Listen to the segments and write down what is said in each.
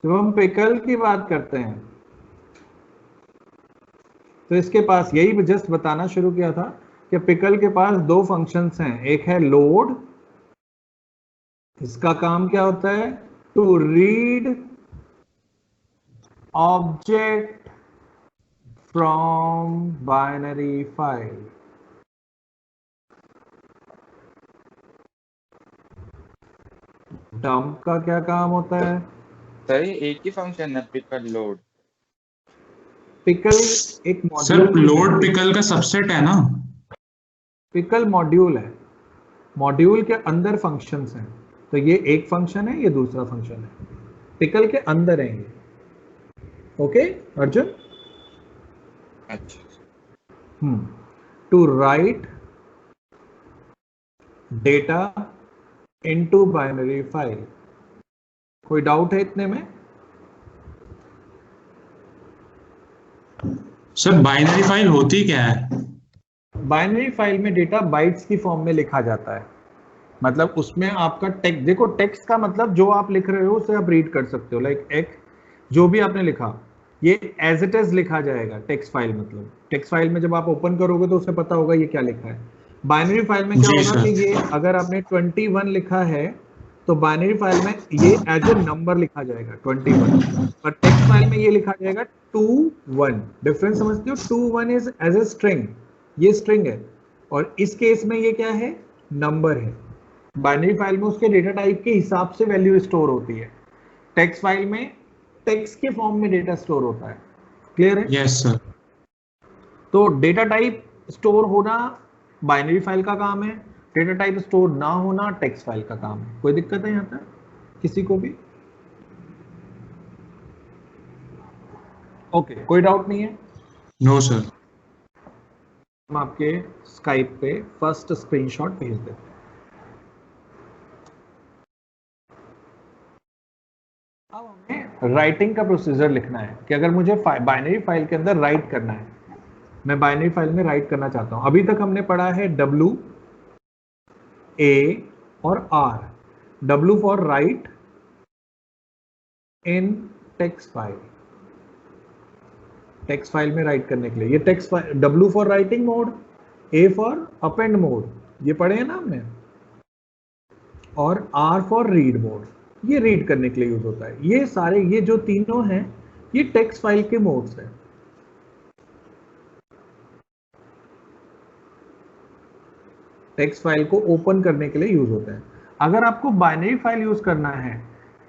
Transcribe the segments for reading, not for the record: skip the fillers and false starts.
जब हम पिकल की बात करते हैं तो इसके पास यही जस्ट बताना शुरू किया था कि पिकल के पास दो फंक्शंस हैं, एक है लोड, इसका काम क्या होता है, to read object from binary file. Dump का क्या काम होता है? सर ये एक ही फंक्शन है पिकल लोड। पिकल एक सर मॉड्यूल लोड पिकल का सबसेट है ना? पिकल मॉड्यूल है, मॉड्यूल के अंदर फंक्शंस हैं, तो ये एक फंक्शन है, ये दूसरा फंक्शन है, पिकल के अंदर है ये। ओके अर्जुन? अच्छा। To write data into binary file. कोई डाउट है इतने में? सर बाइनरी फाइल होती क्या है? बाइनरी फाइल में डेटा बाइट्स की फॉर्म में लिखा जाता है, मतलब उसमें आपका टेक्स्ट, देखो टेक्स्ट का मतलब जो आप लिख रहे हो उसे आप रीड कर सकते हो, लाइक एक जो भी आपने लिखा ये एज इट इज लिखा जाएगा टेक्स्ट फाइल। मतलब टेक्स्ट फाइल में जब आप ओपन करोगे तो उसे पता होगा ये क्या लिखा है। बाइनरी फाइल में क्या होगा कि ये अगर आपने 21 लिखा है तो बाइनरी फाइल में ये एज ए नंबर लिखा जाएगा 21, पर टेक्स्ट फाइल में ये लिखा जाएगा 21। डिफरेंस समझते हो? 21 इज एज ए स्ट्रिंग, ये स्ट्रिंग है, और इस केस में ये क्या है, नंबर है। बाइनरी फाइल में उसके डेटा टाइप के हिसाब से वैल्यू स्टोर होती है, टेक्स्ट फाइल में टेक्स्ट के फॉर्म में डेटा स्टोर होता है। क्लियर है? Yes sir. तो डेटा टाइप स्टोर होना बाइनरी फाइल का काम है, डेटा टाइप स्टोर ना होना टेक्स्ट फाइल का काम है। कोई दिक्कत है यहां तक किसी को भी? ओके, कोई डाउट नहीं है? No sir. हम आपके स्काइप पे फर्स्ट स्क्रीनशॉट भेज देते हैं। अब हमें राइटिंग का प्रोसीजर लिखना है कि अगर मुझे बाइनरी फाइल के अंदर राइट करना है, मैं बाइनरी फाइल में राइट करना चाहता हूं। अभी तक हमने पढ़ा है W, A और R। W for right in text file, text file में राइट करने के लिए ये text file, W for writing mode, A for append mode, ये पढ़े हैं ना हमने, और R फॉर रीड मोड, ये रीड करने के लिए यूज होता है। ये सारे ये जो तीनों हैं ये टेक्स्ट फाइल के मोड्स हैं। टेक्स्ट फाइल को ओपन करने के लिए यूज होते हैं। अगर आपको बाइनरी फाइल यूज करना है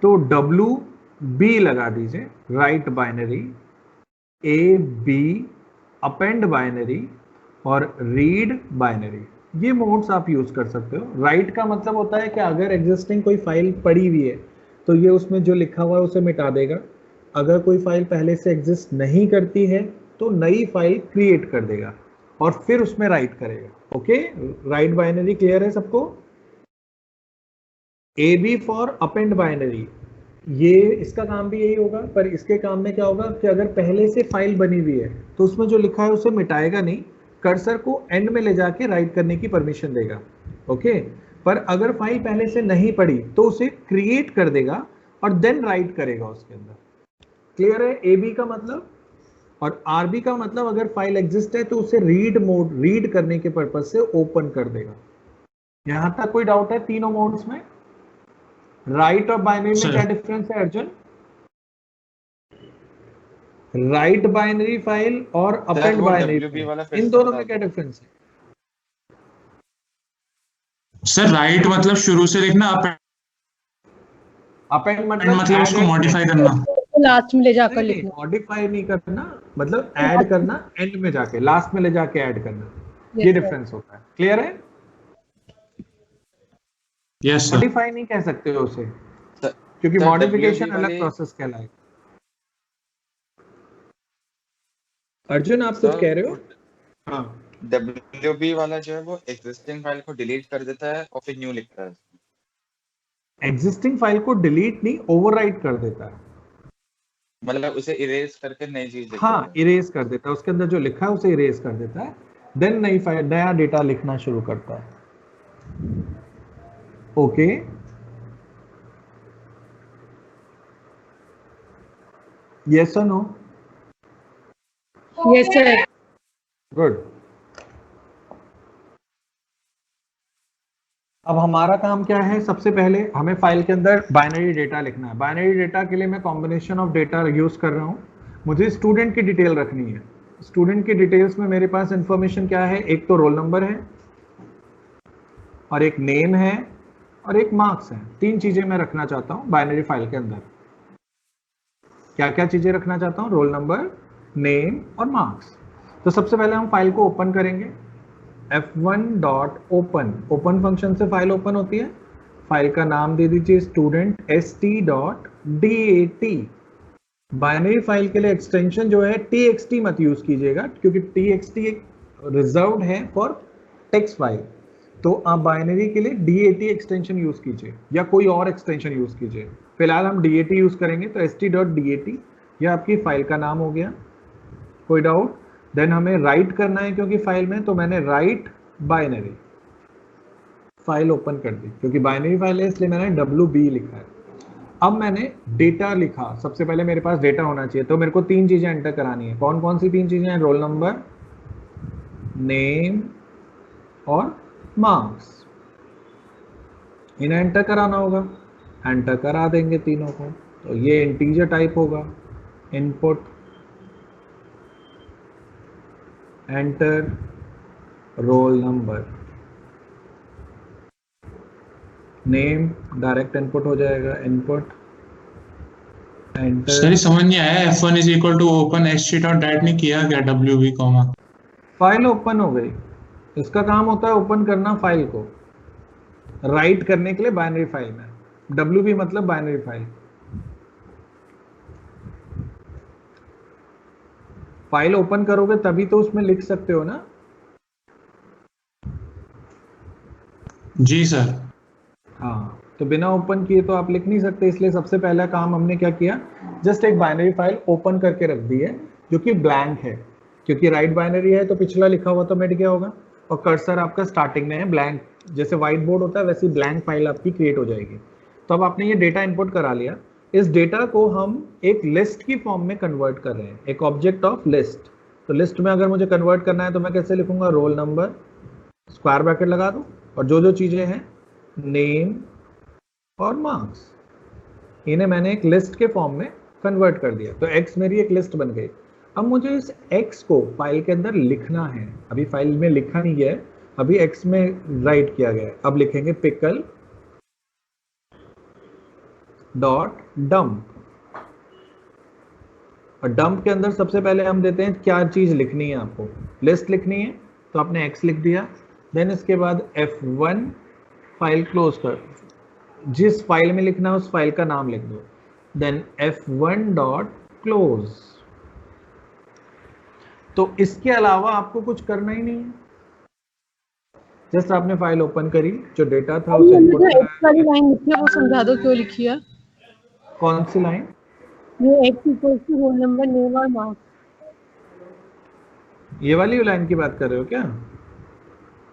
तो WB लगा दीजिए, right binary, AB append binary और रीड बाइनरी, ये मोड्स आप यूज कर सकते हो। राइट का मतलब होता है कि अगर एग्जिस्टिंग कोई फाइल पड़ी हुई है तो ये उसमें जो लिखा हुआ है उसे मिटा देगा। अगर कोई फाइल पहले से एग्जिस्ट नहीं करती है तो नई फाइल क्रिएट कर देगा और फिर उसमें राइट करेगा। ओके, राइट बाइनरी क्लियर है सबको? AB फॉर अपेंड बाइनरी, ये इसका काम भी यही होगा, पर इसके काम में क्या होगा कि अगर पहले से फाइल बनी हुई है तो उसमें जो लिखा है उसे मिटाएगा नहीं, कर्सर को एंड में ले जाके राइट करने की परमिशन देगा। ओके, पर अगर फाइल पहले से नहीं पड़ी तो उसे क्रिएट कर देगा और देन राइट करेगा उसके अंदर। क्लियर है? AB का मतलब, और RB का मतलब अगर फाइल एग्जिस्ट है तो उसे रीड मोड, रीड करने के पर्पज से ओपन कर देगा। यहां तक कोई डाउट है तीनों मोड्स में? राइट और बाइनरी में क्या डिफरेंस है अर्जुन? राइट बाइनरी फाइल और अपेंड बाइनरी फाइल, इन दोनों में क्या डिफरेंस है? सर राइट मतलब शुरू से लिखना, अपेंड मतलब उसको मॉडिफाई करना, लास्ट में ले जाकर लिखना। मॉडिफाई नहीं करना, मतलब ऐड करना, एंड में जाके लास्ट में ले जाके ऐड करना, ये डिफरेंस होता है। क्लियर है? Yes sir. मॉडिफाई नहीं कह सकते हो उसे, क्योंकि मॉडिफिकेशन अलग प्रोसेस कहलाएगा। अर्जुन आप कुछ कह रहे हो? हाँ, WB वाला जो है वो एग्जिस्टिंग फाइल को डिलीट कर देता है और फिर न्यू लिखता है। एग्जिस्टिंग फाइल को डिलीट नहीं, ओवरराइट कर देता है, मतलब उसे इरेज करके नई चीज लिखता हाँ, है। इरेज कर देता है, उसके अंदर जो लिखा है उसे इरेज कर देता है, देन नई फाइल, नया डेटा लिखना शुरू करता है। ओके, यस और नो? Yes sir. गुड। अब हमारा काम क्या है? सबसे पहले हमें फाइल के अंदर बाइनरी डेटा लिखना है। बाइनरी डेटा के लिए मैं कॉम्बिनेशन ऑफ डेटा यूज कर रहा हूं। मुझे स्टूडेंट की डिटेल रखनी है। स्टूडेंट की डिटेल्स में मेरे पास इंफॉर्मेशन क्या है? एक तो रोल नंबर है और एक नेम है और एक मार्क्स है। 3 चीजें मैं रखना चाहता हूं बाइनरी फाइल के अंदर। क्या क्या चीजें रखना चाहता हूं? रोल नंबर, नेम और मार्क्स। तो सबसे पहले हम फाइल को ओपन करेंगे। f1.open, ओपन फंक्शन से फाइल ओपन होती है। फाइल का नाम दे दीजिए स्टूडेंट st.dat। बाइनरी फाइल के लिए एक्सटेंशन जो है txt मत यूज कीजिएगा, क्योंकि txt एक रिजर्व्ड है फॉर टेक्स्ट फाइल। तो आप बाइनरी के लिए dat एक्सटेंशन यूज कीजिए या कोई और एक्सटेंशन यूज कीजिए। फिलहाल हम dat यूज करेंगे, तो st.dat यह आपकी फाइल का नाम हो गया। कोई डाउट? देन हमें राइट करना है क्योंकि फाइल में, तो मैंने राइट बाइनरी फाइल ओपन कर दी, क्योंकि बाइनरी फाइल है इसलिए मैंने WB लिखा है। अब मैंने डेटा लिखा। सबसे पहले मेरे पास डेटा होना चाहिए, तो मेरे को 3 चीजें एंटर करानी है। कौन कौन सी 3 चीजें हैं? रोल नंबर, नेम और मार्क्स। इन्हें एंटर कराना होगा। एंटर करा देंगे तीनों को। तो ये इंटीजर टाइप होगा। Input, enter, role number, name direct input हो जाएगा। Input, enter. सर समझ नहीं आया, f1 is equal to open st.dat नहीं किया क्या? WB कॉमा फाइल ओपन हो गई। इसका काम होता है ओपन करना फाइल को, राइट करने के लिए बाइनरी फाइल में। WB मतलब बाइनरी फाइल। फाइल ओपन करोगे तभी तो उसमें लिख सकते हो ना। जी सर। हाँ, तो बिना ओपन किए तो आप लिख नहीं सकते, इसलिए सबसे पहला काम हमने क्या किया? जस्ट एक बाइनरी फाइल ओपन करके रख दी है जो कि ब्लैंक है, क्योंकि राइट बाइनरी है तो पिछला लिखा हुआ तो मिट गया होगा। और कर्सर आपका स्टार्टिंग में है ब्लैंक, जैसे व्हाइट बोर्ड होता है वैसी ब्लैंक फाइल आपकी क्रिएट हो जाएगी। तो अब आपने ये डेटा इनपुट करा लिया। इस डेटा को हम एक लिस्ट की फॉर्म में कन्वर्ट कर रहे हैं, एक ऑब्जेक्ट ऑफ लिस्ट। तो लिस्ट में अगर मुझे कन्वर्ट करना है तो मैं कैसे लिखूंगा? रोल नंबर, स्क्वायर ब्रैकेट लगा दूं, और जो जो चीजें हैं नेम और मार्क्स, इन्हें मैंने एक लिस्ट के फॉर्म में कन्वर्ट कर दिया। तो x मेरी एक लिस्ट बन गई। अब मुझे इस x को फाइल के अंदर लिखना है। अभी फाइल में लिखा नहीं गया है, अभी x में राइट किया गया है। अब लिखेंगे पिकल डॉट डंप, और डंप के अंदर सबसे पहले हम देते हैं क्या चीज लिखनी है आपको? लिस्ट लिखनी है, तो आपने x लिख दिया। देन इसके बाद f1 फाइल क्लोज कर, जिस फाइल में लिखना है उस फाइल का नाम लिख दो। Then f1 dot close. तो इसके अलावा आपको कुछ करना ही नहीं है। जस्ट आपने फाइल ओपन करी, जो डेटा था उसे इनपुट मुझे कराया। एक वाली लाइन लिखी है वो समझा दो क्यों लिखी है। कौन सी लाइन? ये x equals to roll number, name और मार्क्स। ये वाली लाइन की बात कर रहे हो क्या?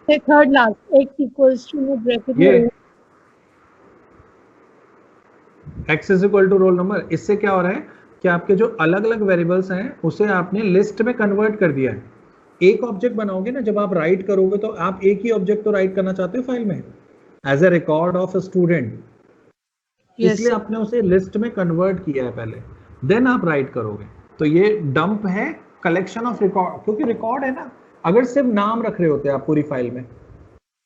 Third last, x equals to में ब्रैकेट ये में x is equal to roll number. इससे क्या हो रहा है कि आपके जो अलग अलग वेरिएबल्स हैं उसे आपने लिस्ट में कन्वर्ट कर दिया है। एक ऑब्जेक्ट बनाओगे ना, जब आप राइट करोगे तो आप एक ही ऑब्जेक्ट तो राइट करना चाहते हो फाइल में, as a record of a student. इसलिए आपने उसे लिस्ट में कन्वर्ट किया है पहले, देन आप राइट करोगे। तो ये डंप है कलेक्शन ऑफ रिकॉर्ड, क्योंकि रिकॉर्ड है ना। अगर सिर्फ नाम रख रहे होते आप पूरी फाइल में,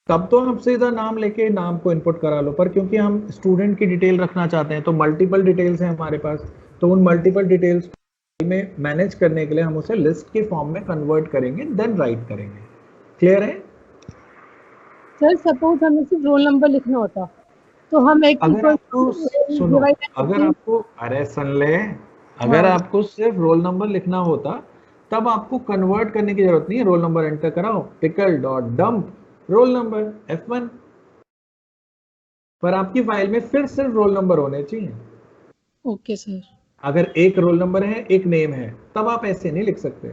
तब तो आप सीधा नाम लेके नाम को इनपुट करा लो, पर क्योंकि हम स्टूडेंट की डिटेल रखना चाहते हैं तो मल्टीपल डिटेल्स हैं हमारे पास, तो उन मल्टीपल डिटेल्स में मैनेज करने के लिए हम उसे लिस्ट के फॉर्म में कन्वर्ट करेंगे, देन राइट करेंगे। क्लियर है? सर सपोज हमें सिर्फ रोल नंबर लिखना होता तो हम एक अगर आपको सुनो, अगर आपको अरे सुन ले, अगर आपको सिर्फ रोल नंबर लिखना होता तब आपको कन्वर्ट करने की जरूरत नहीं है। रोल नंबर एंटर कराओ, pickle dot dump roll number f1, पर आपकी फाइल में फिर सिर्फ रोल नंबर होने चाहिए। Okay sir. अगर एक रोल नंबर है एक नेम है तब आप ऐसे नहीं लिख सकते,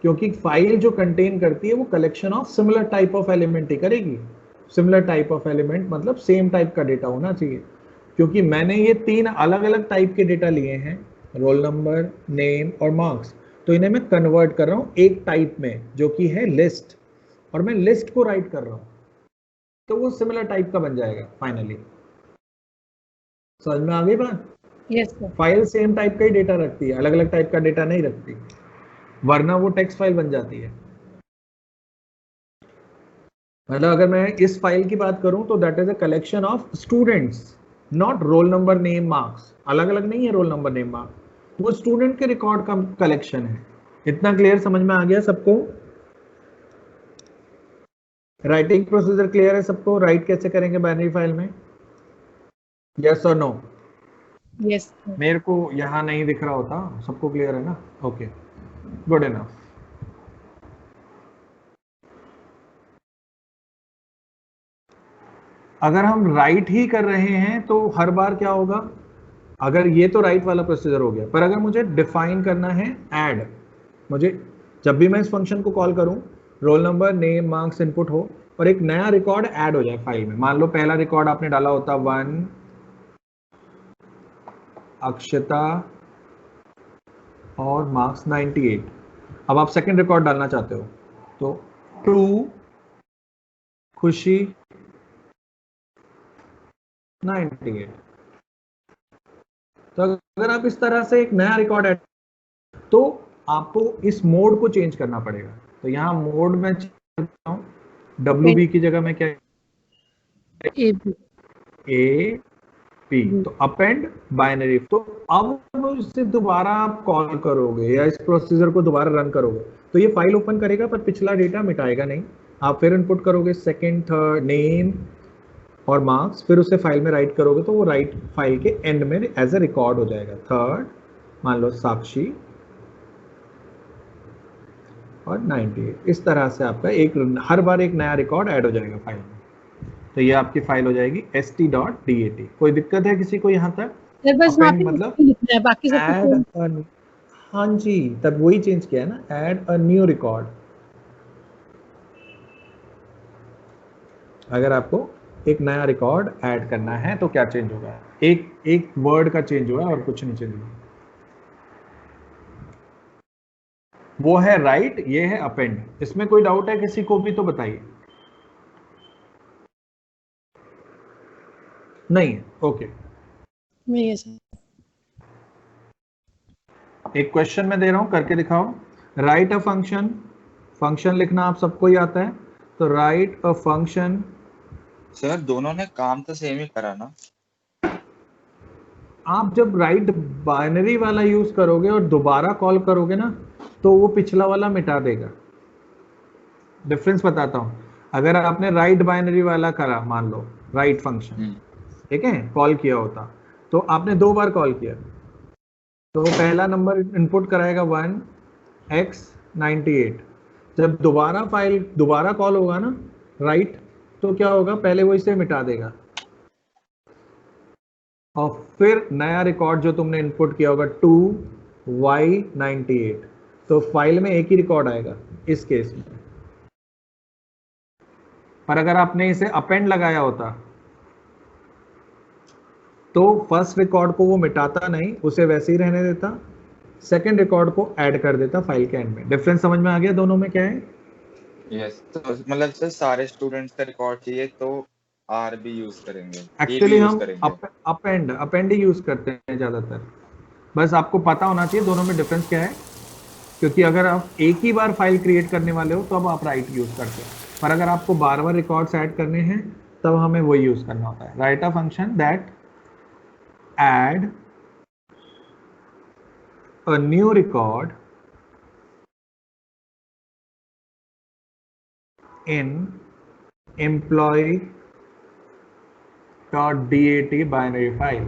क्योंकि फाइल जो कंटेन करती है वो collection of similar type of element ही करेगी। सिमिलर टाइप ऑफ एलिमेंट मतलब सेम टाइप का डेटा होना चाहिए। क्योंकि मैंने ये 3 अलग अलग टाइप के डेटा लिए हैं, रोल नंबर, नेम और मार्क्स, तो इन्हें मैं कन्वर्ट कर रहा हूँ एक टाइप में जो कि है लिस्ट, और मैं लिस्ट को राइट कर रहा हूँ, तो वो सिमिलर टाइप का बन जाएगा फाइनली। समझ में आ गई बात? Yes sir. File same type का ही डेटा रखती है, अलग अलग टाइप का डेटा नहीं रखती, वरना वो टेक्स्ट फाइल बन जाती है। मतलब अगर मैं इस फाइल की बात करूं तो that is a collection of students, not role number name marks. अलग अलग नहीं है रोल नंबर नेम मार्क्स, वो स्टूडेंट के रिकॉर्ड का कलेक्शन है। इतना क्लियर समझ में आ गया सबको? राइटिंग प्रोसीजर क्लियर है सबको? राइट कैसे करेंगे बाइनरी फाइल में? यस और नो? Yes sir. मेरे को यहाँ नहीं दिख रहा होता, सबको क्लियर है ना? Okay, good enough. अगर हम राइट ही कर रहे हैं तो हर बार क्या होगा, अगर ये तो राइट वाला प्रोसीजर हो गया, पर अगर मुझे डिफाइन करना है ऐड, मुझे जब भी मैं इस फंक्शन को कॉल करूं, role number name marks input हो और एक नया रिकॉर्ड ऐड हो जाए फाइल में। मान लो पहला रिकॉर्ड आपने डाला होता 1 अक्षता और मार्क्स 98, अब आप सेकंड रिकॉर्ड डालना चाहते हो तो 2 खुशी 98। तो अगर आप इस तरह से एक नया रिकॉर्ड ऐड, तो आपको इस मोड को चेंज करना पड़ेगा। तो यहाँ मोड में करता हूँ, WB की जगह में क्या, ए बी। ए पी, तो अपेंड बाइनरी। तो अब इसे दोबारा आप कॉल करोगे या इस प्रोसीजर को दोबारा रन करोगे तो ये फाइल ओपन करेगा पर पिछला डेटा मिटाएगा नहीं। आप फिर इनपुट करोगे सेकंड, थर्ड, नेम और मार्क्स, फिर उसे फाइल में राइट करोगे तो वो राइट फाइल के एंड में एज ए रिकॉर्ड हो जाएगा। थर्ड मान लो साक्षी और 98, इस तरह से आपका एक हर बार एक नया रिकॉर्ड ऐड हो जाएगा फाइल में। तो ये आपकी फाइल हो जाएगी st.dat। कोई दिक्कत है किसी को यहाँ तक? सर बस वहाँ पे मतलब लिखना है, बाकी सब कुछ ऐड, हाँ जी, तब वही चेंज किया है ना, ऐड अ न्यू रिकॉर्ड। अगर आपको एक नया रिकॉर्ड ऐड करना है तो क्या चेंज होगा? एक वर्ड का चेंज हुआ और कुछ नहीं चेंज हुआ। वो है राइट, ये है अपेंड। इसमें कोई डाउट है किसी को भी तो बताइए। नहीं है? ओके। नहीं है सर। एक क्वेश्चन मैं दे रहा हूं, करके दिखाओ। राइट अ फंक्शन, फंक्शन लिखना आप सबको ही आता है, तो राइट अ फंक्शन। सर दोनों ने काम तो सेम ही करा ना। आप जब राइट बाइनरी वाला यूज करोगे और दोबारा कॉल करोगे ना तो वो पिछला वाला मिटा देगा। डिफरेंस बताता हूं। अगर आपने राइट बाइनरी वाला करा, मान लो राइट फंक्शन, ठीक है, कॉल किया होता, तो आपने 2 बार कॉल किया, तो पहला नंबर इनपुट कराएगा 1x98। जब दोबारा कॉल होगा ना राइट, तो क्या होगा, पहले वो इसे मिटा देगा और फिर नया रिकॉर्ड जो तुमने इनपुट किया होगा 2y98, तो फाइल में एक ही रिकॉर्ड आएगा इस केस में। पर अगर आपने इसे अपेंड लगाया होता तो फर्स्ट रिकॉर्ड को वो मिटाता नहीं, उसे वैसे ही रहने देता, सेकंड रिकॉर्ड को ऐड कर देता फाइल के एंड में। डिफरेंस समझ में आ गया दोनों में क्या है? यस, तो मतलब सर सारे स्टूडेंट्स का रिकॉर्ड चाहिए तो आर भी यूज करेंगे, एक्चुअली हम करेंगे। अपेंड ही यूज करते हैं ज्यादातर। बस आपको पता होना चाहिए दोनों में डिफरेंस क्या है, क्योंकि अगर आप एक ही बार फाइल क्रिएट करने वाले हो तो अब आप राइट यूज करते हैं, पर अगर आपको बार बार रिकॉर्ड्स ऐड करने हैं तब हमें वही यूज करना होता है। Write a function that add a new record in employee.dat binary file।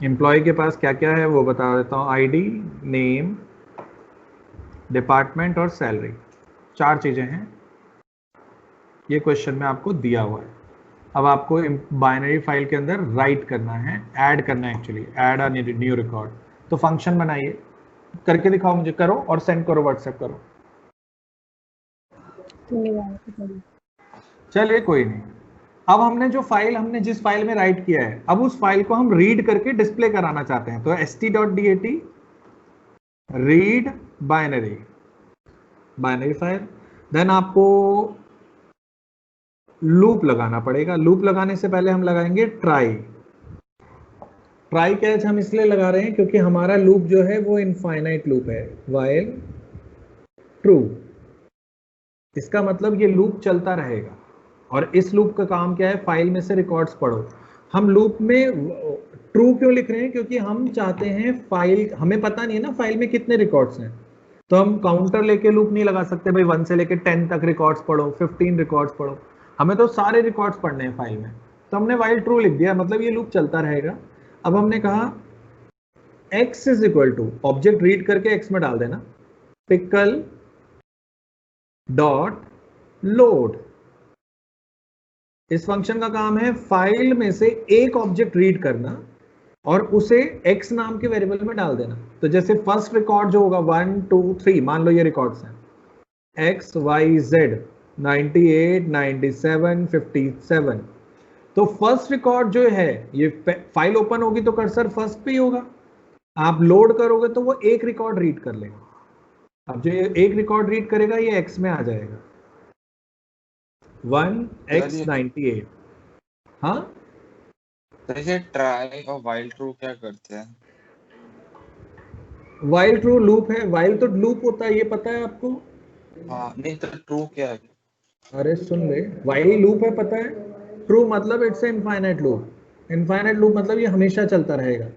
Employee के पास क्या क्या है वो बता देता हूँ, आईडी, नेम, डिपार्टमेंट और सैलरी, 4 चीजें हैं। ये क्वेश्चन में आपको दिया हुआ है। अब आपको बाइनरी फाइल के अंदर राइट करना है, ऐड करना है, actually add a new record. तो फंक्शन बनाइए, करके दिखाओ मुझे, करो और सेंड करो, व्हाट्सएप करो। चलिए कोई नहीं। अब हमने जिस फाइल में राइट किया है, अब उस फाइल को हम रीड करके डिस्प्ले कराना चाहते हैं, तो st.dat read binary file. Then आपको लूप लगाना पड़ेगा। लूप लगाने से पहले हम लगाएंगे ट्राई कैच। हम इसलिए लगा रहे हैं क्योंकि हमारा लूप जो है वो इनफाइनाइट लूप है, व्हाइल ट्रू। इसका मतलब ये लूप चलता रहेगा। और इस लूप का काम क्या है, फाइल में से रिकॉर्ड्स पढ़ो। हम लूप में ट्रू क्यों लिख रहे हैं, क्योंकि हम चाहते हैं फाइल, हमें पता नहीं है ना फाइल में कितने रिकॉर्ड्स हैं, तो हम काउंटर लेके लूप नहीं लगा सकते भाई 1 से लेके 10 तक रिकॉर्ड्स पढ़ो, 15 रिकॉर्ड्स पढ़ो। हमें तो सारे रिकॉर्ड्स पढ़ने हैं फाइल में, तो हमने व्हाइल ट्रू लिख दिया, मतलब ये लूप चलता रहेगा। अब हमने कहा x is equal to, object रीड करके x में डाल देना, पिकल डॉट लोड। इस फंक्शन का काम है फाइल में से एक ऑब्जेक्ट रीड करना और उसे x नाम के वेरिएबल में डाल देना। तो जैसे फर्स्ट रिकॉर्ड जो होगा 1 2 3, मान लो ये रिकॉर्ड्स हैं x y z 98 97 57, तो फर्स्ट रिकॉर्ड जो है, ये फाइल ओपन होगी तो कर्सर फर्स्ट पे ही होगा, आप लोड करोगे तो वो एक रिकॉर्ड रीड कर लेगा। अब जो ये एक रिकॉर्ड रीड करेगा ये x में आ जाएगा 1x98। हाँ तो ये ट्राई और व्हाइल ट्रू क्या करते हैं? व्हाइल ट्रू लूप है, व्हाइल तो लूप होता है, ये पता है आपको? हाँ, नहीं तो ट्रू क्या है? अरे सुन ले, व्हाइल लूप है पता है, ट्रू मतलब it's a infinite loop. Infinite loop मतलब ये हमेशा चलता रहेगा।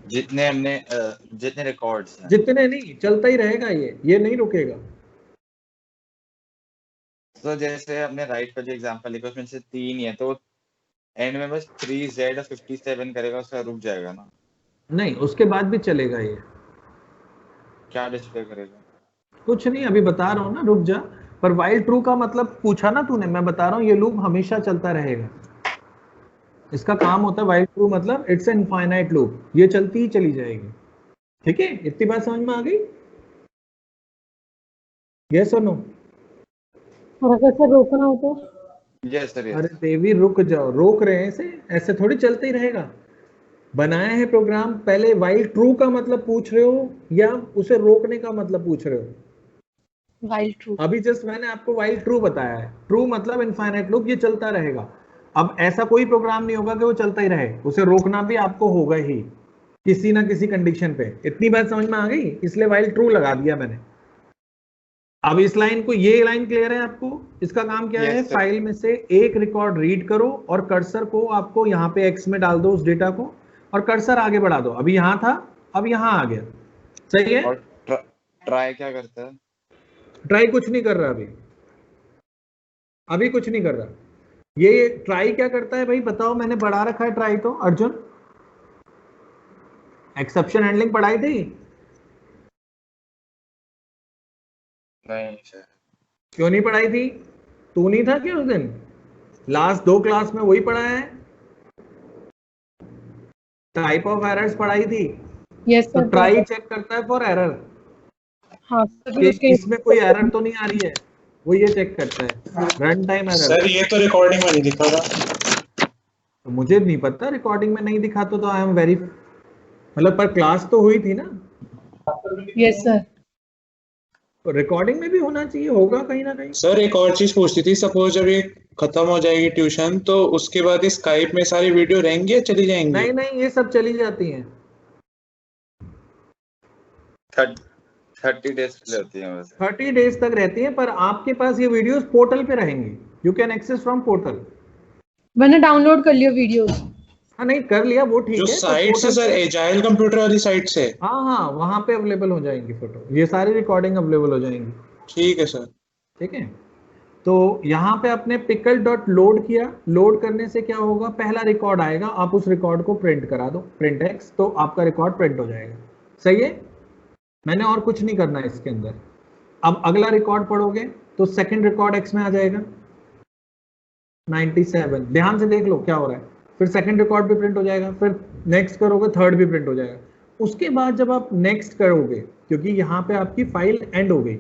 जितने रिकॉर्ड्स हैं, जितने नहीं, चलता ही रहेगा, ये नहीं रुकेगा। तो जैसे हमने राइट पर जो एग्जांपल लिखा उसमें से 3 ही है, तो एंड में बस 3z और 57 करेगा, उसका रुक जाएगा ना? नहीं, उसके बाद भी चलेगा। ये क्या डिस्प्ले करेगा? कुछ नहीं, अभी बता रहा हूँ ना, रुक जा। पर व्हाइल ट्रू का मतलब पूछा ना तूने, मैं बता रहा हूँ ये लूप हमेशा चलता रहेगा। इसका काम होता है व्हाइल ट्रू मतलब इट्स एन इनफाइनाइट लूप, ये चलती ही चली जाएगी। ठीक है, इतनी बात समझ में आ गई? यस और नो? और अगर सर रोकना हो तो? यस सर, अरे देवी रुक जाओ, रोक रहे हैं ऐसे थोड़ी चलते ही रहेगा। बनाया है प्रोग्राम, पहले व्हाइल ट्रू का मतलब पूछ रहे हो या उसे रोकने का मतलब पूछ रहे हो? While true. अभी जस्ट मैंने आपको व्हाइल ट्रू बताया है। ट्रू मतलब इनफाइनाइट लूप, ये चलता रहेगा। अब ऐसा कोई प्रोग्राम नहीं होगा कि वो चलता ही रहे, उसे रोकना भी आपको होगा ही किसी ना किसी कंडीशन पे। इतनी बात समझ में आ गई? इसलिए व्हाइल ट्रू लगा दिया मैंने। अब इस लाइन को, ये लाइन क्लियर है आपको? इसका काम क्या है, फाइल में से एक रिकॉर्ड रीड करो और कर्सर को आपको यहाँ पे x में डाल दो उस डेटा को, और कर्सर आगे बढ़ा दो। अभी यहाँ था, अब यहाँ आ गया। सही है? और ट्राई क्या करता है? ट्राई कुछ नहीं कर रहा, अभी कुछ नहीं कर रहा। ये ट्राई क्या करता है भाई बताओ? मैंने बढ़ा रखा है ट्राई तो। अर्जुन, एक्सेप्शन हैंडलिंग पढ़ाई थी? नहीं सर। क्यों नहीं पढ़ाई थी? तू नहीं था क्या उस दिन? लास्ट 2 क्लास में वही पढ़ाया है। टाइप ऑफ एरर्स पढ़ाई थी। यस तो सर। ट्राई चेक करता है फॉर एरर, हाँ कि इसमें कोई एरर तो नहीं आ रही है, वो ये चेक करता है। Run time error. सर ये तो रिकॉर्डिंग में नहीं दिखा था। तो मुझे नहीं पता, रिकॉर्डिंग में नहीं दिखा तो आई एम वेरी, मतलब पर क्लास तो हुई थी ना। Yes sir. तो रिकॉर्डिंग में भी होना चाहिए, होगा कहीं ना कहीं। सर एक और चीज पूछती थी, सपोज जब ये खत्म हो जाएगी ट्यूशन तो उसके बाद इस स्काइप में सारी वीडियो रहेंगी या चली जाएंगी? नहीं नहीं, ये सब चली जाती हैं। 30 डेज के लिए होती है वैसे। 30 डेज तक रहती हैं, पर आपके पास ये वीडियोस पोर्टल पे रहेंगी। You can access from portal. मैंने डाउनलोड कर लिया वीडियोस। हाँ नहीं कर लिया, वो ठीक जो है। साइट से सर, एजाइल कंप्यूटर वाली साइट से? हाँ हाँ, वहां पे अवेलेबल हो जाएंगी फोटो, ये सारी रिकॉर्डिंग अवेलेबल हो जाएंगी। ठीक है सर। ठीक है, तो यहाँ पे आपने पिकल डॉट लोड किया। लोड करने से क्या होगा, पहला रिकॉर्ड आएगा, आप उस रिकॉर्ड को प्रिंट करा दो, प्रिंट एक्स, तो आपका रिकॉर्ड प्रिंट हो जाएगा। सही है, मैंने और कुछ नहीं करना है इसके अंदर। अब अगला रिकॉर्ड पढ़ोगे तो सेकंड रिकॉर्ड एक्स में आ जाएगा 97। ध्यान से देख लो क्या हो रहा है। फिर सेकंड रिकॉर्ड भी प्रिंट हो जाएगा, फिर नेक्स्ट करोगे थर्ड भी प्रिंट हो जाएगा। उसके बाद जब आप नेक्स्ट करोगे, क्योंकि यहाँ पे आपकी फाइल एंड हो गई,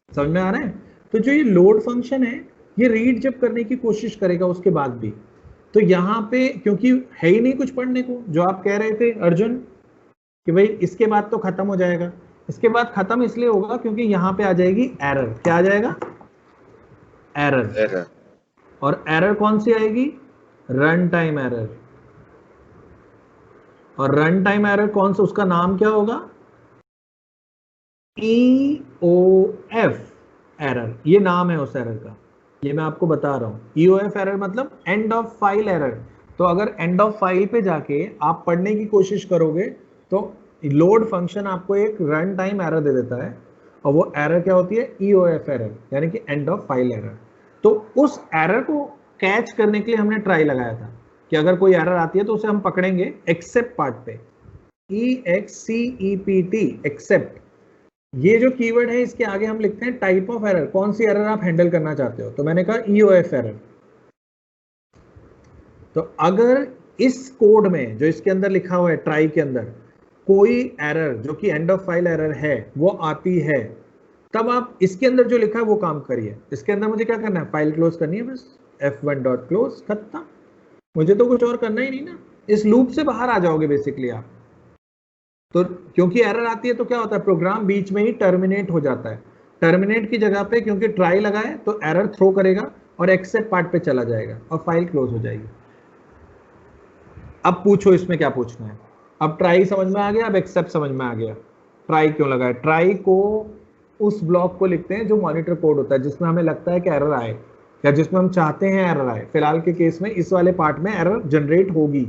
समझ में आ रहा है? तो जो ये लोड फंक्शन है ये रीड जब करने की कोशिश करेगा उसके बाद भी, तो यहाँ पे क्योंकि है ही नहीं कुछ पढ़ने को, जो आप कह रहे थे अर्जुन कि भाई इसके बाद तो खत्म हो जाएगा, इसके बाद खत्म इसलिए होगा क्योंकि यहाँ पे आ जाएगी एरर। क्या आ जाएगा? एरर। और एरर कौन सी आएगी? Run time error. और रन टाइम एरर कौन सा, उसका नाम क्या होगा? EOF एरर, ये नाम है उस एरर का, ये मैं आपको बता रहा हूं। EOF एरर मतलब एंड ऑफ फाइल एरर। तो अगर एंड ऑफ फाइल पे जाके आप पढ़ने की कोशिश करोगे तो लोड फंक्शन आपको एक रन टाइम एरर दे देता है, और वो एरर क्या होती है? EOF एरर, यानी कि एंड ऑफ फाइल एरर। तो उस एरर को कैच करने के लिए हमने ट्राई लगाया था कि अगर कोई एरर आती है तो उसे हम पकड़ेंगे एक्सेप्ट पार्ट पे, EXCEPT एक्सेप्ट। ये जो कीवर्ड है इसके आगे हम लिखते हैं टाइप ऑफ एरर, कौन सी एरर आप हैंडल करना चाहते हो। तो मैंने कहा EOF एरर। तो अगर इस कोड में जो इसके अंदर लिखा हुआ है ट्राई के अंदर कोई एरर जो कि एंड ऑफ फाइल एरर है वो आती है, तब आप इसके अंदर जो लिखा है वो काम करिए। इसके अंदर मुझे क्या करना है? फाइल क्लोज करनी है बस, F1.close, खत्म। मुझे तो कुछ और करना ही नहीं ना, इस लूप से बाहर आ जाओगे बेसिकली आप। तो क्योंकि एरर आती है तो क्या होता है? प्रोग्राम बीच में ही टर्मिनेट हो जाता है। टर्मिनेट की जगह पे क्योंकि ट्राई लगा है तो एरर थ्रो करेगा और एक्सेप्ट पार्ट पे चला जाएगा और फाइल क्लोज हो जाएगी। अब पूछो इसमें क्या पूछना है। अब ट्राई समझ में आ गया, अब एक्सेप्ट समझ में आ गया। ट्राई क्यों लगा है? ट्राई को उस ब्लॉक को लिखते हैं जो मॉनिटर कोड होता है जिसमें हमें लगता है कि एरर आए या जिसमें हम चाहते हैं एरर आए। फिलहाल के केस में इस वाले पार्ट में एरर जनरेट होगी,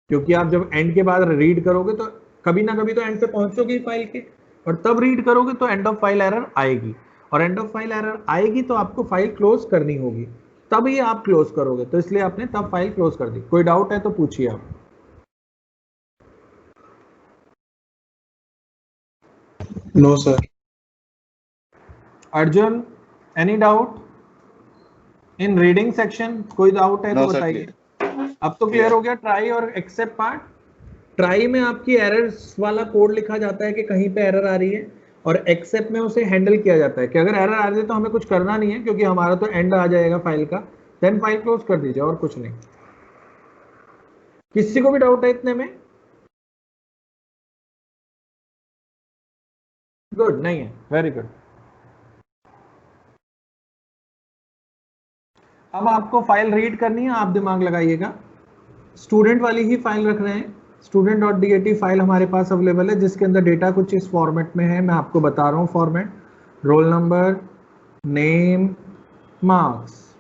क्योंकि आप जब एंड के बाद रीड करोगे तो कभी ना कभी तो एंड पे पहुंचोगे फाइल के, और तब रीड करोगे तो एंड ऑफ फाइल एरर आएगी, और एंड ऑफ फाइल एरर आएगी तो आपको फाइल क्लोज करनी होगी, तब ही आप क्लोज करोगे। तो इसलिए आपने तब फाइल क्लोज कर दी। कोई डाउट है तो पूछिए आप। No sir. Arjun, any doubt in reading section? कोई डाउट है तो बताइए। अब तो क्लियर हो गया ट्राई और एक्सेप्ट पार्ट। ट्राई में आपकी एरर्स वाला कोड लिखा जाता है कि कहीं पे एरर आ रही है, और एक्सेप्ट में उसे हैंडल किया जाता है कि अगर एरर आ रही है तो हमें कुछ करना नहीं है क्योंकि हमारा तो एंड आ जाएगा फाइल का, देन फाइल क्लोज कर दीजिए और कुछ नहीं। किसी को भी डाउट है इतने में? गुड, नहीं है, वेरी गुड। अब आपको फाइल रीड करनी है, आप दिमाग लगाइएगा। स्टूडेंट वाली ही फाइल रख रहे हैं, student.dat फाइल हमारे पास अवेलेबल है जिसके अंदर डेटा कुछ इस फॉर्मेट में है। मैं आपको बता रहा हूँ format, role number, name, marks,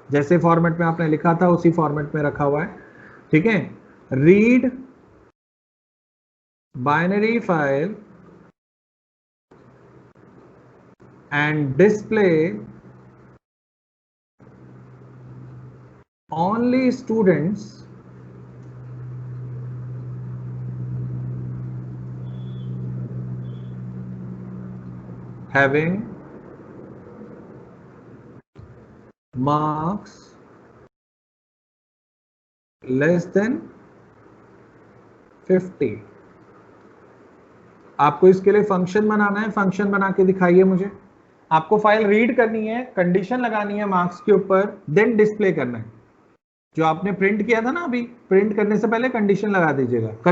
जैसे फॉर्मेट में आपने लिखा था उसी फॉर्मेट में रखा हुआ है, ठीक है। Read binary file and display only students having marks less than 50। आपको इसके लिए फंक्शन बनाना है, फंक्शन बना के दिखाइए मुझे। आपको फाइल रीड करनी है, कंडीशन लगानी है मार्क्स के ऊपर, देन डिस्प्ले करना है। जो आपने प्रिंट किया था ना, अभी प्रिंट करने से पहले कंडीशन लगा दीजिएगा।